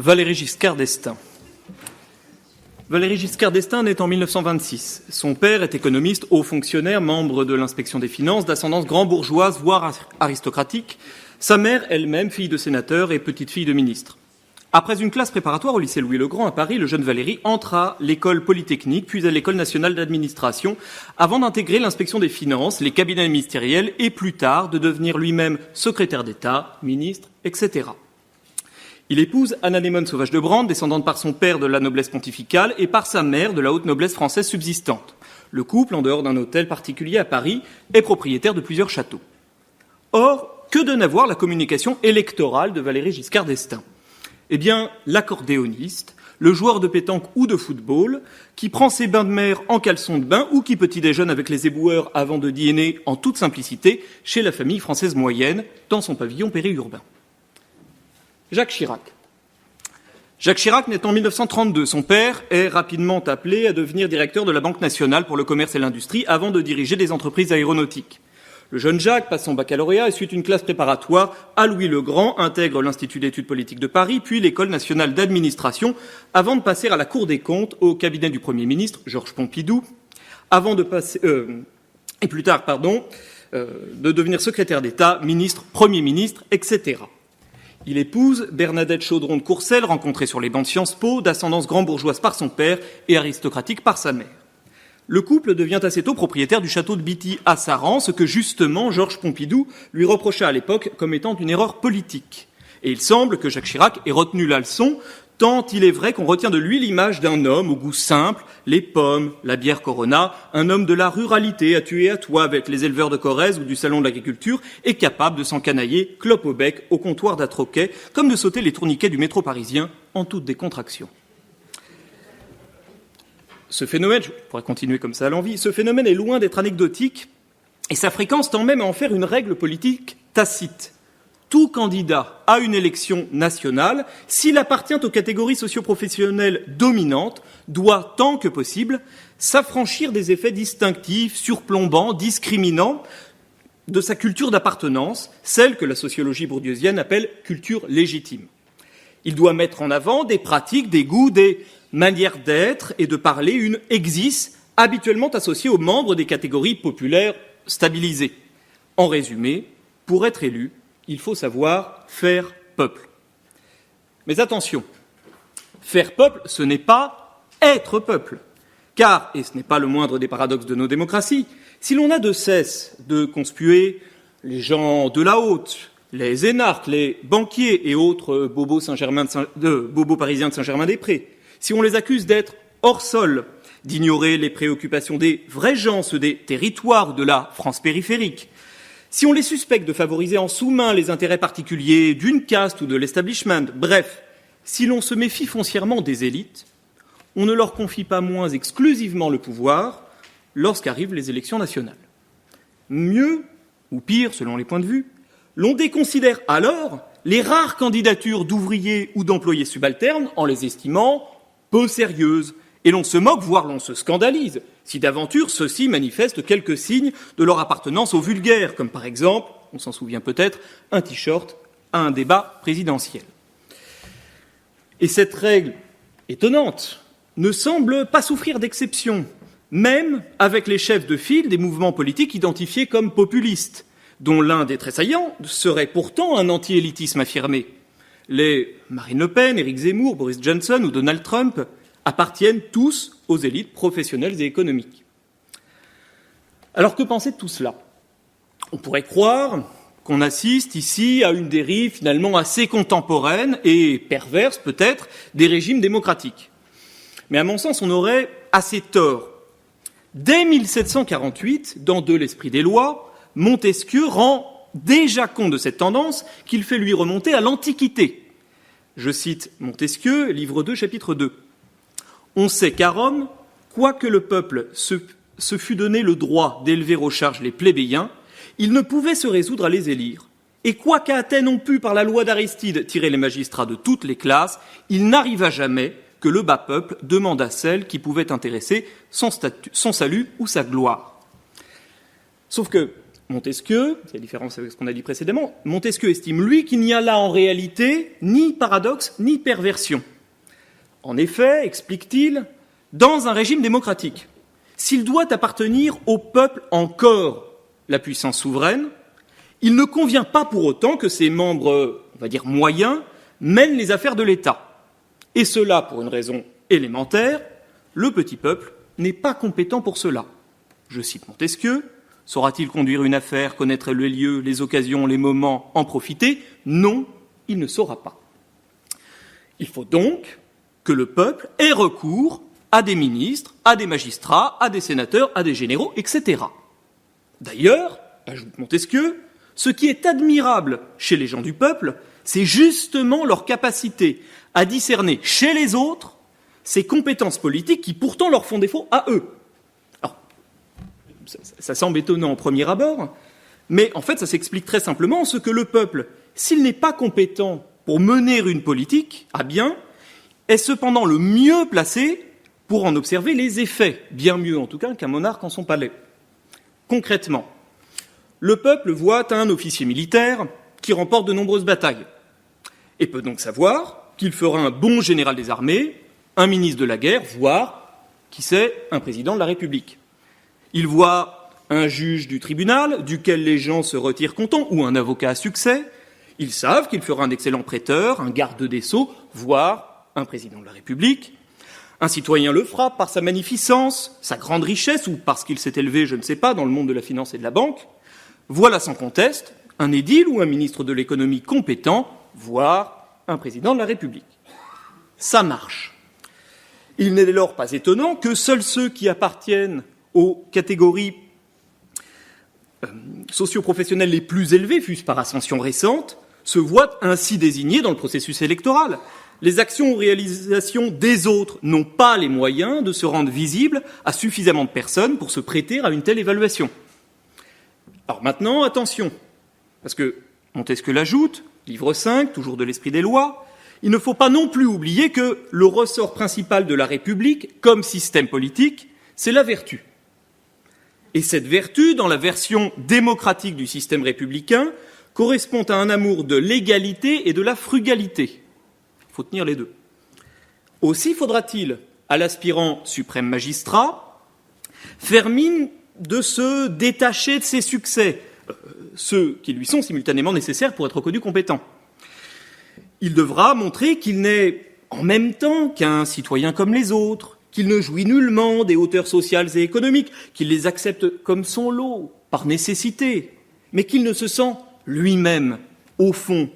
Valéry Giscard d'Estaing. Valéry Giscard d'Estaing naît en 1926. Son père est économiste, haut fonctionnaire, membre de l'inspection des finances, d'ascendance grand-bourgeoise, voire aristocratique. Sa mère, elle-même, fille de sénateur et petite-fille de ministre. Après une classe préparatoire au lycée Louis-le-Grand à Paris, le jeune Valéry entre à l'école polytechnique, puis à l'école nationale d'administration, avant d'intégrer l'inspection des finances, les cabinets ministériels et plus tard de devenir lui-même secrétaire d'État, ministre, etc. Il épouse Anne-Anémone Sauvage de Brande, descendante par son père de la noblesse pontificale et par sa mère de la haute noblesse française subsistante. Le couple, en dehors d'un hôtel particulier à Paris, est propriétaire de plusieurs châteaux. Or, que donne à voir la communication électorale de Valéry Giscard d'Estaing ? Eh bien, l'accordéoniste, le joueur de pétanque ou de football, qui prend ses bains de mer en caleçon de bain ou qui petit déjeune avec les éboueurs avant de dîner en toute simplicité chez la famille française moyenne dans son pavillon périurbain. Jacques Chirac. Jacques Chirac naît en 1932. Son père est rapidement appelé à devenir directeur de la Banque nationale pour le commerce et l'industrie avant de diriger des entreprises aéronautiques. Le jeune Jacques passe son baccalauréat et suit une classe préparatoire à Louis-le-Grand, intègre l'Institut d'études politiques de Paris, puis l'École nationale d'administration, avant de passer à la Cour des comptes au cabinet du Premier ministre, Georges Pompidou, avant de passer, de devenir secrétaire d'État, ministre, Premier ministre, etc. Il épouse Bernadette Chaudron de Courcelles, rencontrée sur les bancs de Sciences Po, d'ascendance grand-bourgeoise par son père et aristocratique par sa mère. Le couple devient assez tôt propriétaire du château de Bitty à Saran, ce que justement Georges Pompidou lui reprocha à l'époque comme étant une erreur politique. Et il semble que Jacques Chirac ait retenu la leçon, tant il est vrai qu'on retient de lui l'image d'un homme au goût simple, les pommes, la bière Corona, un homme de la ruralité à tuer à toit avec les éleveurs de Corrèze ou du salon de l'agriculture et capable de s'encanailler, clope au bec, au comptoir d'Atroquet, comme de sauter les tourniquets du métro parisien en toute décontraction. Ce phénomène, je pourrais continuer comme ça à l'envie, ce phénomène est loin d'être anecdotique et sa fréquence tend même à en faire une règle politique tacite. Tout candidat à une élection nationale, s'il appartient aux catégories socio-professionnelles dominantes, doit, tant que possible, s'affranchir des effets distinctifs, surplombants, discriminants de sa culture d'appartenance, celle que la sociologie bourdieusienne appelle culture légitime. Il doit mettre en avant des pratiques, des goûts, des manière d'être et de parler, une exis habituellement associée aux membres des catégories populaires stabilisées. En résumé, pour être élu, il faut savoir faire peuple. Mais attention, faire peuple, ce n'est pas être peuple. Car, et ce n'est pas le moindre des paradoxes de nos démocraties, si l'on a de cesse de conspuer les gens de la haute, les énarques, les banquiers et autres bobos parisiens de Saint-Germain-des-Prés, si on les accuse d'être hors sol, d'ignorer les préoccupations des vrais gens, ceux des territoires ou de la France périphérique, si on les suspecte de favoriser en sous-main les intérêts particuliers d'une caste ou de l'establishment, bref, si l'on se méfie foncièrement des élites, on ne leur confie pas moins exclusivement le pouvoir lorsqu'arrivent les élections nationales. Mieux, ou pire selon les points de vue, l'on déconsidère alors les rares candidatures d'ouvriers ou d'employés subalternes en les estimant peu sérieuses, et l'on se moque, voire l'on se scandalise, si d'aventure ceux-ci manifestent quelques signes de leur appartenance au vulgaire, comme par exemple, on s'en souvient peut-être, un t-shirt à un débat présidentiel. Et cette règle étonnante ne semble pas souffrir d'exception, même avec les chefs de file des mouvements politiques identifiés comme populistes, dont l'un des très saillants serait pourtant un anti-élitisme affirmé. Les Marine Le Pen, Éric Zemmour, Boris Johnson ou Donald Trump appartiennent tous aux élites professionnelles et économiques. Alors que penser de tout cela ? On pourrait croire qu'on assiste ici à une dérive finalement assez contemporaine et perverse peut-être des régimes démocratiques. Mais à mon sens, on aurait assez tort. Dès 1748, dans De l'esprit des lois, Montesquieu rend déjà compte de cette tendance qu'il fait lui remonter à l'Antiquité. Je cite Montesquieu, livre 2, chapitre 2. « On sait qu'à Rome, quoique le peuple se fût donné le droit d'élever aux charges les plébéiens, il ne pouvait se résoudre à les élire. Et quoiqu'à Athènes on put, par la loi d'Aristide, tirer les magistrats de toutes les classes, il n'arriva jamais que le bas peuple demandât celle qui pouvait intéresser son salut ou sa gloire. » Sauf que Montesquieu, c'est la différence avec ce qu'on a dit précédemment, Montesquieu estime, lui, qu'il n'y a là en réalité ni paradoxe ni perversion. En effet, explique-t-il, dans un régime démocratique, s'il doit appartenir au peuple encore la puissance souveraine, il ne convient pas pour autant que ses membres, on va dire moyens, mènent les affaires de l'État. Et cela pour une raison élémentaire, le petit peuple n'est pas compétent pour cela. Je cite Montesquieu, saura-t-il conduire une affaire, connaître les lieux, les occasions, les moments, en profiter? Non, il ne saura pas. Il faut donc que le peuple ait recours à des ministres, à des magistrats, à des sénateurs, à des généraux, etc. D'ailleurs, ajoute Montesquieu, ce qui est admirable chez les gens du peuple, c'est justement leur capacité à discerner chez les autres ces compétences politiques qui pourtant leur font défaut à eux. Alors, ça semble étonnant au premier abord, mais en fait ça s'explique très simplement en ce que le peuple, s'il n'est pas compétent pour mener une politique à bien, est cependant le mieux placé pour en observer les effets, bien mieux en tout cas qu'un monarque en son palais. Concrètement, le peuple voit un officier militaire qui remporte de nombreuses batailles et peut donc savoir qu'il fera un bon général des armées, un ministre de la guerre, voire, qui sait, un président de la République. Il voit un juge du tribunal, duquel les gens se retirent contents, ou un avocat à succès. Ils savent qu'il fera un excellent prêteur, un garde des sceaux, voire un président de la République. Un citoyen le fera par sa magnificence, sa grande richesse, ou parce qu'il s'est élevé, je ne sais pas, dans le monde de la finance et de la banque. Voilà sans conteste un édile ou un ministre de l'économie compétent, voire un président de la République. Ça marche. Il n'est dès lors pas étonnant que seuls ceux qui appartiennent aux catégories socio-professionnelles les plus élevées, fût-ce par ascension récente, se voient ainsi désignés dans le processus électoral. Les actions ou réalisations des autres n'ont pas les moyens de se rendre visibles à suffisamment de personnes pour se prêter à une telle évaluation. Alors maintenant, attention, parce que Montesquieu l'ajoute, livre 5, toujours de l'esprit des lois, il ne faut pas non plus oublier que le ressort principal de la République, comme système politique, c'est la vertu. Et cette vertu, dans la version démocratique du système républicain, correspond à un amour de l'égalité et de la frugalité. Il faut tenir les deux. Aussi faudra-t-il, à l'aspirant suprême magistrat, faire mine de se détacher de ses succès, ceux qui lui sont simultanément nécessaires pour être reconnu compétent. Il devra montrer qu'il n'est en même temps qu'un citoyen comme les autres, qu'il ne jouit nullement des hauteurs sociales et économiques, qu'il les accepte comme son lot, par nécessité, mais qu'il ne se sent lui-même, au fond,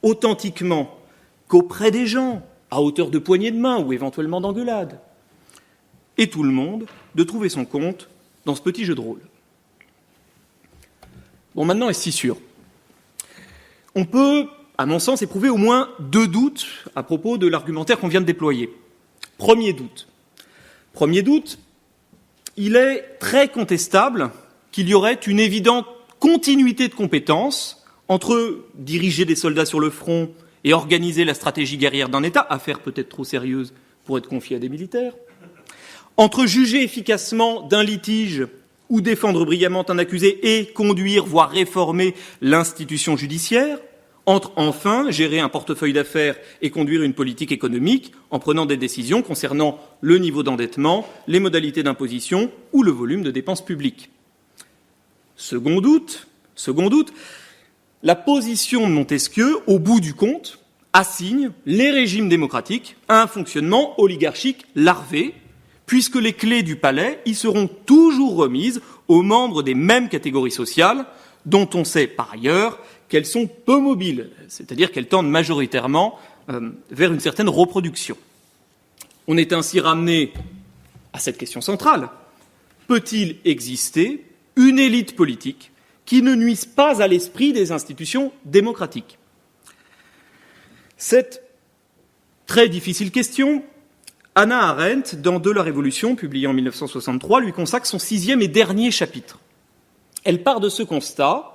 authentiquement, qu'auprès des gens, à hauteur de poignée de main ou éventuellement d'engueulade. Et tout le monde de trouver son compte dans ce petit jeu de rôle. Bon, maintenant, est-ce si sûr? On peut, à mon sens, éprouver au moins 2 doutes à propos de l'argumentaire qu'on vient de déployer. Premier doute, il est très contestable qu'il y aurait une évidente continuité de compétences entre diriger des soldats sur le front et organiser la stratégie guerrière d'un État, affaire peut-être trop sérieuse pour être confiée à des militaires, entre juger efficacement d'un litige ou défendre brillamment un accusé et conduire, voire réformer l'institution judiciaire, entre enfin gérer un portefeuille d'affaires et conduire une politique économique en prenant des décisions concernant le niveau d'endettement, les modalités d'imposition ou le volume de dépenses publiques. Second doute, la position de Montesquieu, au bout du compte, assigne les régimes démocratiques à un fonctionnement oligarchique larvé, puisque les clés du palais y seront toujours remises aux membres des mêmes catégories sociales, dont on sait par ailleurs qu'elles sont peu mobiles, c'est-à-dire qu'elles tendent majoritairement vers une certaine reproduction. On est ainsi ramené à cette question centrale. Peut-il exister une élite politique qui ne nuise pas à l'esprit des institutions démocratiques? Cette très difficile question, Hannah Arendt, dans De la Révolution, publié en 1963, lui consacre son 6e et dernier chapitre. Elle part de ce constat: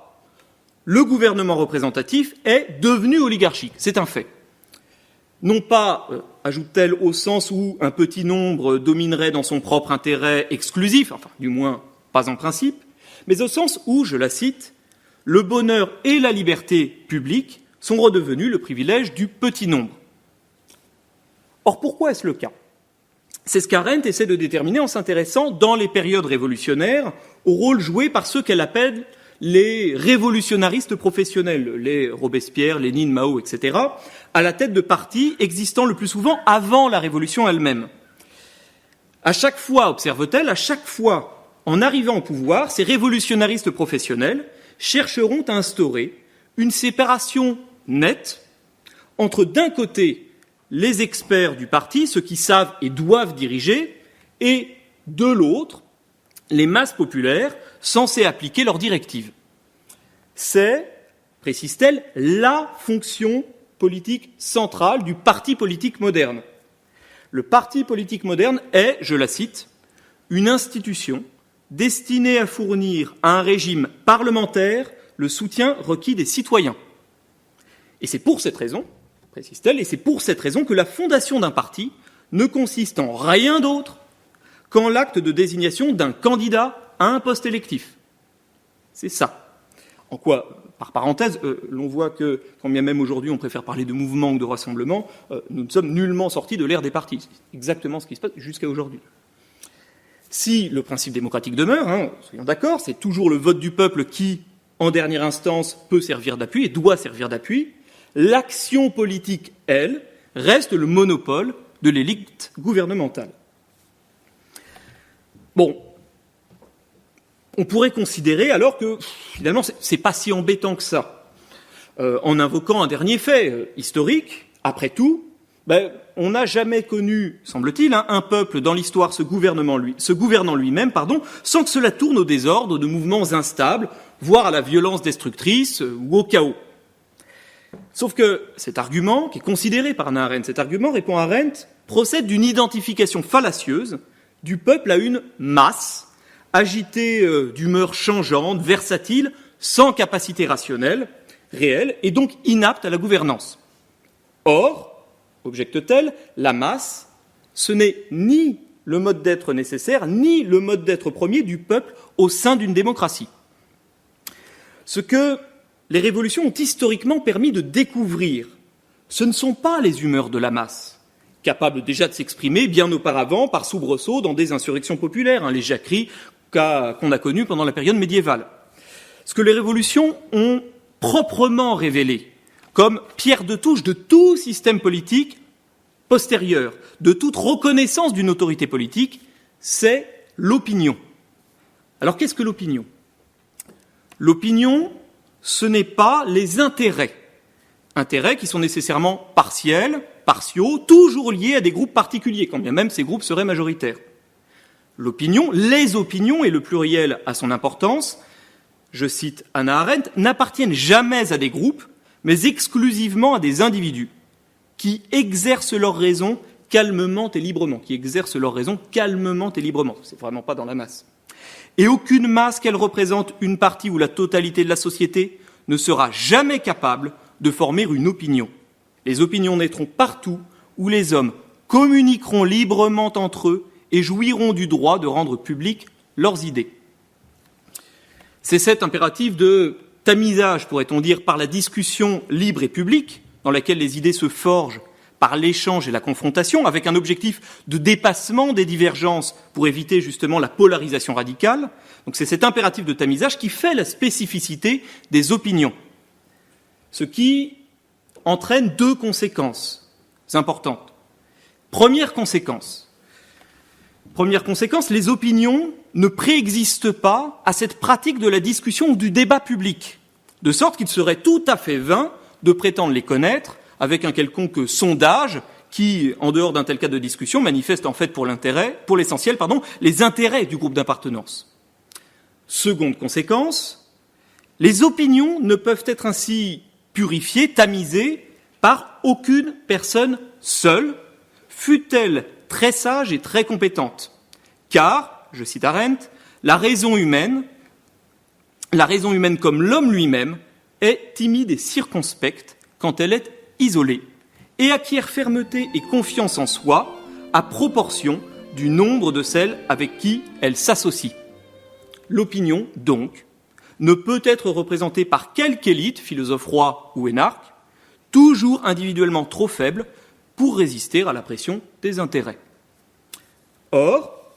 le gouvernement représentatif est devenu oligarchique, c'est un fait. Non pas, ajoute-t-elle, au sens où un petit nombre dominerait dans son propre intérêt exclusif, enfin, du moins pas en principe, mais au sens où, je la cite, « le bonheur et la liberté publique sont redevenus le privilège du petit nombre ». Or, pourquoi est-ce le cas ? C'est ce qu'Arendt essaie de déterminer en s'intéressant, dans les périodes révolutionnaires, au rôle joué par ceux qu'elle appelle les révolutionnaristes professionnels, les Robespierre, Lénine, Mao, etc., à la tête de partis existant le plus souvent avant la révolution elle-même. À chaque fois, observe-t-elle, à chaque fois, en arrivant au pouvoir, ces révolutionnaristes professionnels chercheront à instaurer une séparation nette entre, d'un côté, les experts du parti, ceux qui savent et doivent diriger, et, de l'autre, les masses populaires censées appliquer leurs directives. C'est, précise-t-elle, la fonction politique centrale du parti politique moderne. Le parti politique moderne est, je la cite, une institution destinée à fournir à un régime parlementaire le soutien requis des citoyens. Et c'est pour cette raison, précise-t-elle, et c'est pour cette raison que la fondation d'un parti ne consiste en rien d'autre qu'en l'acte de désignation d'un candidat à un poste électif. C'est ça. En quoi, par parenthèse, l'on voit que, quand bien même aujourd'hui on préfère parler de mouvement ou de rassemblement, nous ne sommes nullement sortis de l'ère des partis. C'est exactement ce qui se passe jusqu'à aujourd'hui. Si le principe démocratique demeure, soyons d'accord, c'est toujours le vote du peuple qui, en dernière instance, peut servir d'appui et doit servir d'appui, l'action politique, elle, reste le monopole de l'élite gouvernementale. Bon, on pourrait considérer alors que, finalement, c'est pas si embêtant que ça. En invoquant un dernier fait historique, après tout, on n'a jamais connu, semble-t-il, un peuple dans l'histoire se gouvernant lui-même, sans que cela tourne au désordre, de mouvements instables, voire à la violence destructrice ou au chaos. Sauf que cet argument, qui est considéré par Hannah Arendt, cet argument, répond Arendt, procède d'une identification fallacieuse du peuple à une masse, agitée d'humeurs changeantes, versatile, sans capacité rationnelle, réelle, et donc inapte à la gouvernance. Or, objecte-t-elle, la masse, ce n'est ni le mode d'être nécessaire, ni le mode d'être premier du peuple au sein d'une démocratie. Ce que les révolutions ont historiquement permis de découvrir, ce ne sont pas les humeurs de la masse, capables déjà de s'exprimer bien auparavant par soubresauts dans des insurrections populaires, les jacqueries qu'on a connues pendant la période médiévale. Ce que les révolutions ont proprement révélé, comme pierre de touche de tout système politique postérieur, de toute reconnaissance d'une autorité politique, c'est l'opinion. Alors qu'est-ce que l'opinion ? L'opinion, ce n'est pas les intérêts qui sont nécessairement partiaux, toujours liés à des groupes particuliers, quand bien même ces groupes seraient majoritaires. L'opinion, les opinions, et le pluriel a son importance, je cite Hannah Arendt, n'appartiennent jamais à des groupes, mais exclusivement à des individus qui exercent leur raison calmement et librement. C'est vraiment pas dans la masse. Et aucune masse qu'elle représente une partie ou la totalité de la société ne sera jamais capable de former une opinion. Les opinions naîtront partout où les hommes communiqueront librement entre eux et jouiront du droit de rendre publiques leurs idées. C'est cet impératif de tamisage, pourrait-on dire, par la discussion libre et publique, dans laquelle les idées se forgent par l'échange et la confrontation, avec un objectif de dépassement des divergences pour éviter justement la polarisation radicale. Donc c'est cet impératif de tamisage qui fait la spécificité des opinions. Ce qui entraîne deux conséquences importantes. Première conséquence, les opinions ne préexistent pas à cette pratique de la discussion ou du débat public, de sorte qu'il serait tout à fait vain de prétendre les connaître avec un quelconque sondage qui, en dehors d'un tel cas de discussion, manifeste en fait pour l'essentiel, les intérêts du groupe d'appartenance. Seconde conséquence, les opinions ne peuvent être ainsi purifiées, tamisées par aucune personne seule, fût-elle très sage et très compétente. Car, je cite Arendt, la raison humaine comme l'homme lui-même, est timide et circonspecte quand elle est isolée et acquiert fermeté et confiance en soi à proportion du nombre de celles avec qui elle s'associe. L'opinion, donc, ne peut être représentée par quelque élite, philosophe roi ou énarque, toujours individuellement trop faible pour résister à la pression des intérêts. Or,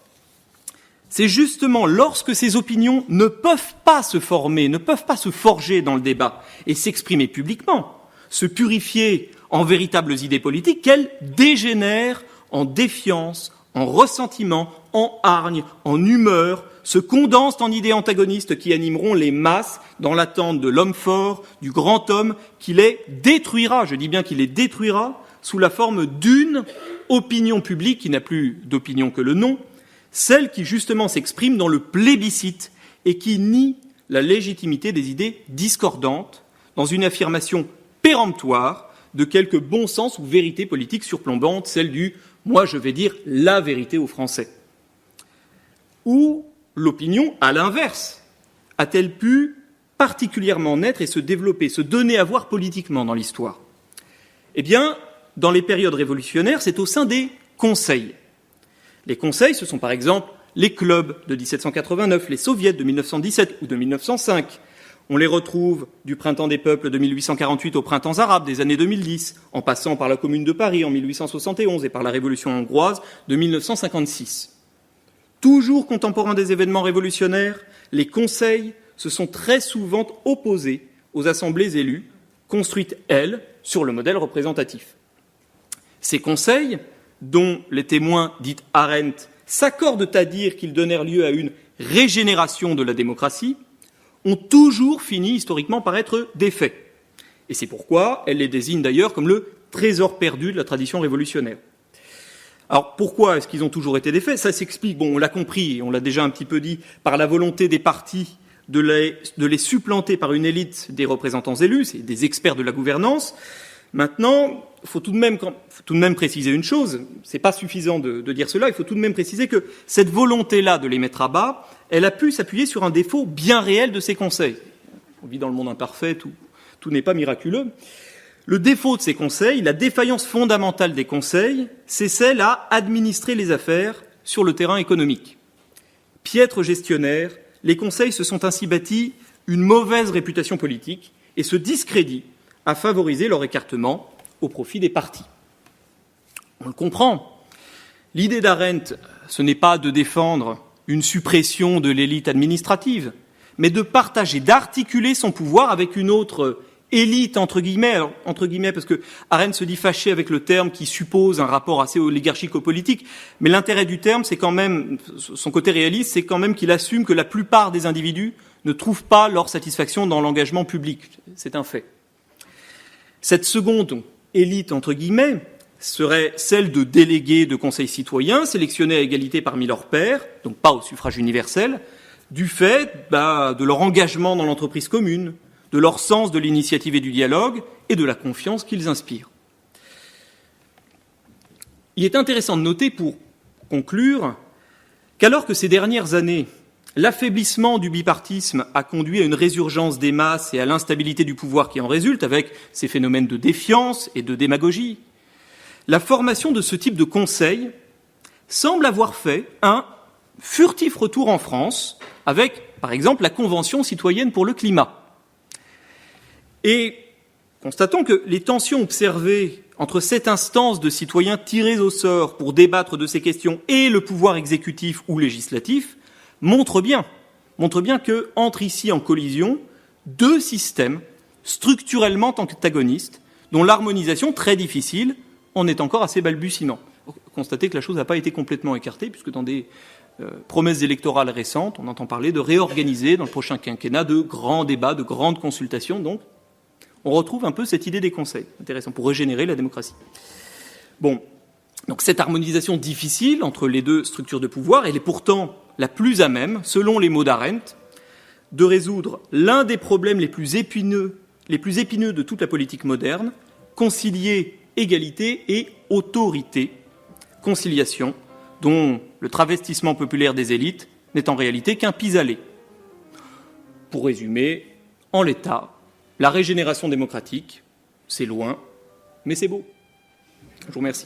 c'est justement lorsque ces opinions ne peuvent pas se former, ne peuvent pas se forger dans le débat et s'exprimer publiquement, se purifier en véritables idées politiques, qu'elles dégénèrent en défiance, en ressentiment, en hargne, en humeur, se condensent en idées antagonistes qui animeront les masses dans l'attente de l'homme fort, du grand homme qui les détruira, je dis bien qu'il les détruira, sous la forme d'une opinion publique qui n'a plus d'opinion que le nom, celle qui justement s'exprime dans le plébiscite et qui nie la légitimité des idées discordantes dans une affirmation péremptoire de quelque bon sens ou vérité politique surplombante, celle du « moi je vais dire la vérité aux Français ». Ou l'opinion, à l'inverse, a-t-elle pu particulièrement naître et se développer, se donner à voir politiquement dans l'histoire ? Eh bien, dans les périodes révolutionnaires, c'est au sein des conseils. Les conseils, ce sont par exemple les clubs de 1789, les soviets de 1917 ou de 1905. On les retrouve du printemps des peuples de 1848 au printemps arabe des années 2010, en passant par la Commune de Paris en 1871 et par la Révolution hongroise de 1956. Toujours contemporains des événements révolutionnaires, les conseils se sont très souvent opposés aux assemblées élues, construites, elles, sur le modèle représentatif. Ces conseils, dont les témoins, dits Arendt, s'accordent à dire qu'ils donnèrent lieu à une régénération de la démocratie, ont toujours fini historiquement par être défaits. Et c'est pourquoi elle les désigne d'ailleurs comme le trésor perdu de la tradition révolutionnaire. Alors pourquoi est-ce qu'ils ont toujours été défaits ? Ça s'explique, on l'a compris, on l'a déjà un petit peu dit, par la volonté des partis de les supplanter par une élite des représentants élus, c'est des experts de la gouvernance. Maintenant, il faut tout de même préciser une chose, c'est pas suffisant de dire cela, il faut tout de même préciser que cette volonté-là de les mettre à bas, elle a pu s'appuyer sur un défaut bien réel de ces conseils. On vit dans le monde imparfait, tout n'est pas miraculeux. Le défaut de ces conseils, la défaillance fondamentale des conseils, c'est celle à administrer les affaires sur le terrain économique. Piètres gestionnaires, les conseils se sont ainsi bâtis une mauvaise réputation politique et ce discrédit a favorisé leur écartement au profit des partis. On le comprend. L'idée d'Arendt, ce n'est pas de défendre une suppression de l'élite administrative, mais de partager, d'articuler son pouvoir avec une autre élite, entre guillemets, parce que Arendt se dit fâché avec le terme qui suppose un rapport assez oligarchico-politique, mais l'intérêt du terme, c'est quand même, son côté réaliste, c'est quand même qu'il assume que la plupart des individus ne trouvent pas leur satisfaction dans l'engagement public. C'est un fait. Cette seconde élite, entre guillemets, serait celle de délégués de conseils citoyens sélectionnés à égalité parmi leurs pairs, donc pas au suffrage universel, du fait de leur engagement dans l'entreprise commune, de leur sens de l'initiative et du dialogue et de la confiance qu'ils inspirent. Il est intéressant de noter, pour conclure, qu'alors que ces dernières années, l'affaiblissement du bipartisme a conduit à une résurgence des masses et à l'instabilité du pouvoir qui en résulte, avec ces phénomènes de défiance et de démagogie, la formation de ce type de conseil semble avoir fait un furtif retour en France avec, par exemple, la Convention citoyenne pour le climat. Et constatons que les tensions observées entre cette instance de citoyens tirés au sort pour débattre de ces questions et le pouvoir exécutif ou législatif montrent bien qu'entrent ici en collision deux systèmes structurellement antagonistes dont l'harmonisation, très difficile, en est encore assez balbutiant. Constatez que la chose n'a pas été complètement écartée, puisque dans des promesses électorales récentes, on entend parler de réorganiser dans le prochain quinquennat de grands débats, de grandes consultations. Donc, on retrouve un peu cette idée des conseils, intéressant, pour régénérer la démocratie. Bon, donc cette harmonisation difficile entre les deux structures de pouvoir, elle est pourtant la plus à même, selon les mots d'Arendt, de résoudre l'un des problèmes les plus épineux de toute la politique moderne, concilier égalité et autorité, conciliation dont le travestissement populaire des élites n'est en réalité qu'un pis-aller. Pour résumer, en l'état, la régénération démocratique, c'est loin, mais c'est beau. Je vous remercie.